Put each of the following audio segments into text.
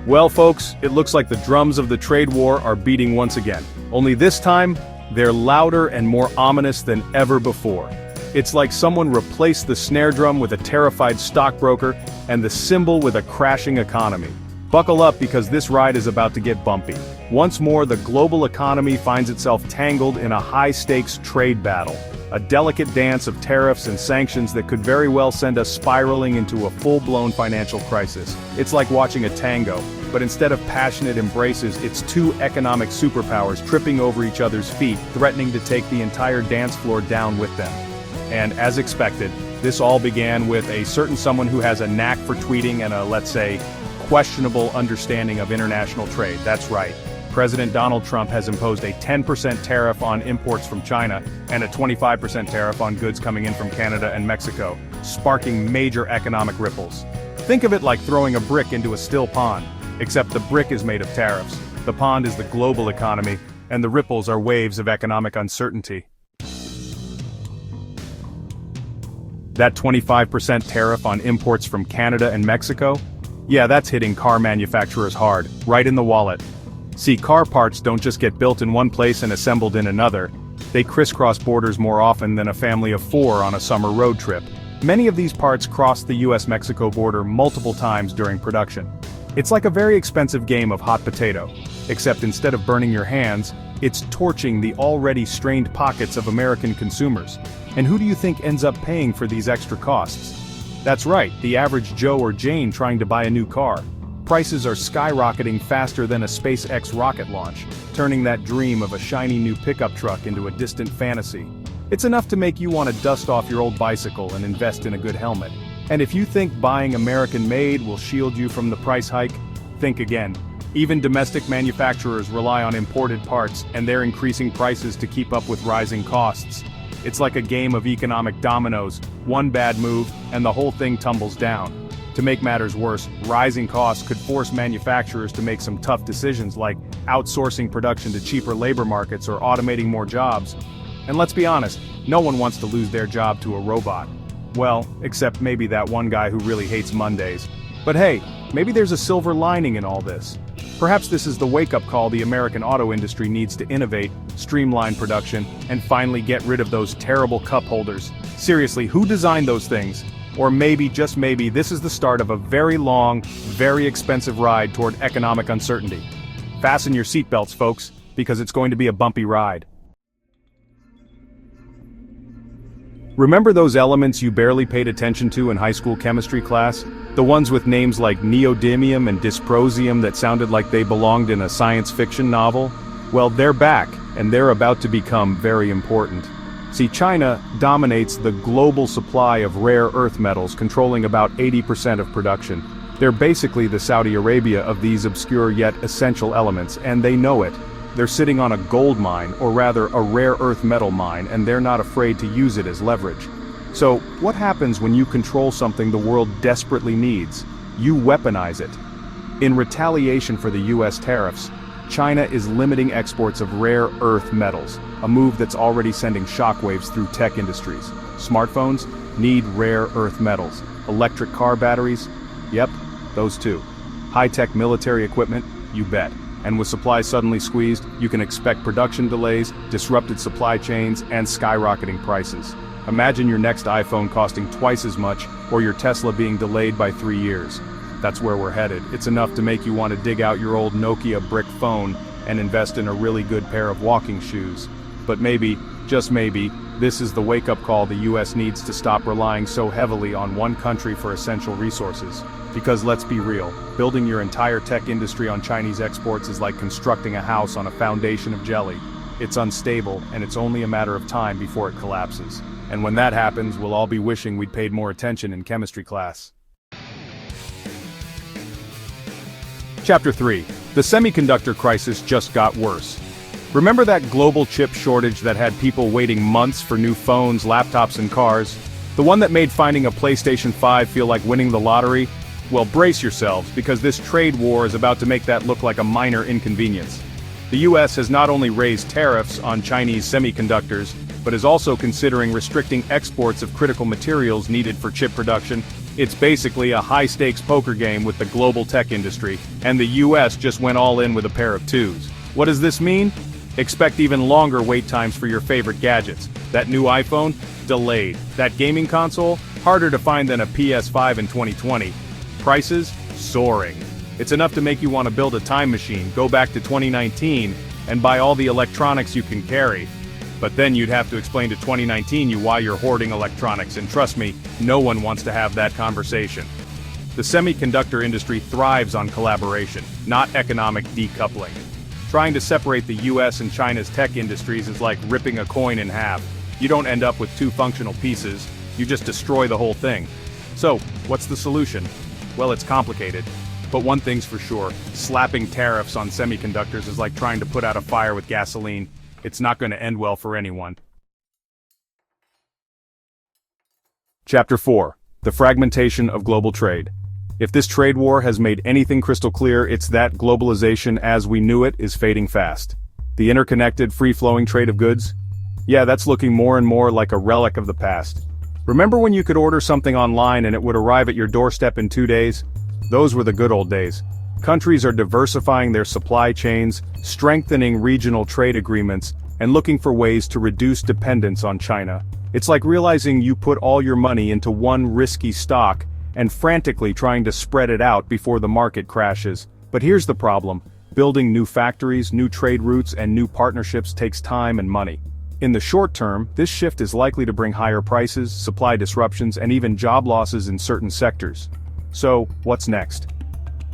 Well, folks, it looks like the drums of the trade war are beating once again. Only this time, they're louder and more ominous than ever before. It's like someone replaced the snare drum with a terrified stockbroker and the cymbal with a crashing economy. Buckle up because this ride is about to get bumpy. Once more, the global economy finds itself tangled in a high-stakes trade battle. A delicate dance of tariffs and sanctions that could very well send us spiraling into a full-blown financial crisis. It's like watching a tango, but instead of passionate embraces, it's two economic superpowers tripping over each other's feet, threatening to take the entire dance floor down with them. And as expected, this all began with a certain someone who has a knack for tweeting and a, let's say, questionable understanding of international trade. That's right. President Donald Trump has imposed a 10% tariff on imports from China and a 25% tariff on goods coming in from Canada and Mexico, sparking major economic ripples. Think of it like throwing a brick into a still pond, except the brick is made of tariffs, the pond is the global economy, and the ripples are waves of economic uncertainty. That 25% tariff on imports from Canada and Mexico? Yeah, that's hitting car manufacturers hard, right in the wallet. See, car parts don't just get built in one place and assembled in another. They crisscross borders more often than a family of four on a summer road trip. Many of these parts cross the US-Mexico border multiple times during production. It's like a very expensive game of hot potato, except instead of burning your hands, it's torching the already strained pockets of American consumers. And who do you think ends up paying for these extra costs? That's right, the average Joe or Jane trying to buy a new car. Prices are skyrocketing faster than a SpaceX rocket launch, turning that dream of a shiny new pickup truck into a distant fantasy. It's enough to make you want to dust off your old bicycle and invest in a good helmet. And if you think buying American-made will shield you from the price hike, think again. Even domestic manufacturers rely on imported parts, and they're increasing prices to keep up with rising costs. It's like a game of economic dominoes, one bad move, and the whole thing tumbles down. To make matters worse, rising costs could force manufacturers to make some tough decisions like outsourcing production to cheaper labor markets or automating more jobs. And let's be honest, no one wants to lose their job to a robot. Well, except maybe that one guy who really hates Mondays. But hey, maybe there's a silver lining in all this. Perhaps this is the wake-up call the American auto industry needs to innovate, streamline production, and finally get rid of those terrible cup holders. Seriously, who designed those things? Or maybe, just maybe, this is the start of a very long, very expensive ride toward economic uncertainty. Fasten your seatbelts, folks, because it's going to be a bumpy ride. Remember those elements you barely paid attention to in high school chemistry class? The ones with names like neodymium and dysprosium that sounded like they belonged in a science fiction novel? Well, they're back, and they're about to become very important. See, China dominates the global supply of rare earth metals, controlling about 80% of production. They're basically the Saudi Arabia of these obscure yet essential elements, and they know it. They're sitting on a gold mine, or rather a rare earth metal mine, and they're not afraid to use it as leverage. So, what happens when you control something the world desperately needs? You weaponize it. In retaliation for the US tariffs, China is limiting exports of rare earth metals, a move that's already sending shockwaves through tech industries. Smartphones need rare earth metals. Electric car batteries? Yep, those too. High-tech military equipment? You bet. And with supplies suddenly squeezed, you can expect production delays, disrupted supply chains, and skyrocketing prices. Imagine your next iPhone costing twice as much, or your Tesla being delayed by 3 years. That's where we're headed. It's enough to make you want to dig out your old Nokia brick phone and invest in a really good pair of walking shoes. But maybe, just maybe, this is the wake-up call the US needs to stop relying so heavily on one country for essential resources. Because let's be real, building your entire tech industry on Chinese exports is like constructing a house on a foundation of jelly. It's unstable, and it's only a matter of time before it collapses. And when that happens, we'll all be wishing we'd paid more attention in chemistry class. Chapter 3. The semiconductor crisis just got worse. Remember that global chip shortage that had people waiting months for new phones, laptops, and cars? The one that made finding a PlayStation 5 feel like winning the lottery? Well, brace yourselves, because this trade war is about to make that look like a minor inconvenience. The US has not only raised tariffs on Chinese semiconductors, but is also considering restricting exports of critical materials needed for chip production, It's basically a high-stakes poker game with the global tech industry, and the US just went all in with a pair of twos. What does this mean? Expect even longer wait times for your favorite gadgets. That new iPhone? Delayed. That gaming console? Harder to find than a PS5 in 2020. Prices? Soaring. It's enough to make you want to build a time machine, go back to 2019, and buy all the electronics you can carry. But then you'd have to explain to 2019 why you're hoarding electronics, and trust me, no one wants to have that conversation. The semiconductor industry thrives on collaboration, not economic decoupling. Trying to separate the US and China's tech industries is like ripping a coin in half. You don't end up with two functional pieces, you just destroy the whole thing. So, what's the solution? Well, it's complicated. But one thing's for sure, slapping tariffs on semiconductors is like trying to put out a fire with gasoline. It's not going to end well for anyone. Chapter 4. The Fragmentation of Global Trade. If this trade war has made anything crystal clear, it's that globalization as we knew it is fading fast. The interconnected, free-flowing trade of goods? Yeah, that's looking more and more like a relic of the past. Remember when you could order something online and it would arrive at your doorstep in 2 days? Those were the good old days. Countries are diversifying their supply chains, strengthening regional trade agreements, and looking for ways to reduce dependence on China. It's like realizing you put all your money into one risky stock and frantically trying to spread it out before the market crashes. But here's the problem. Building new factories, new trade routes, and new partnerships takes time and money. In the short term, this shift is likely to bring higher prices, supply disruptions, and even job losses in certain sectors. So, what's next?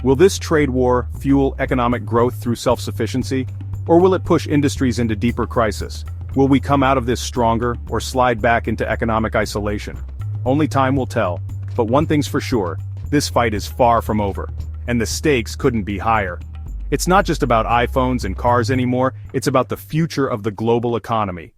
Will this trade war fuel economic growth through self-sufficiency? Or will it push industries into deeper crisis? Will we come out of this stronger, or slide back into economic isolation? Only time will tell. But one thing's for sure, this fight is far from over. And the stakes couldn't be higher. It's not just about iPhones and cars anymore, it's about the future of the global economy.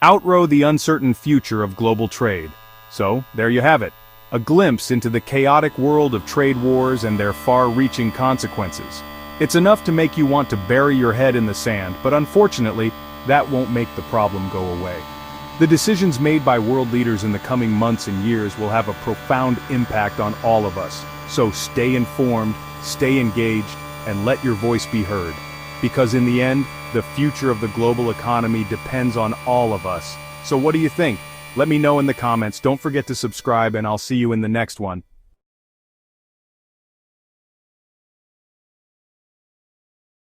Outrow the uncertain future of global trade. So, there you have it. A glimpse into the chaotic world of trade wars and their far-reaching consequences. It's enough to make you want to bury your head in the sand, but unfortunately, that won't make the problem go away. The decisions made by world leaders in the coming months and years will have a profound impact on all of us. So stay informed, stay engaged, and let your voice be heard. Because in the end, the future of the global economy depends on all of us. So what do you think? Let me know in the comments. Don't forget to subscribe, and I'll see you in the next one.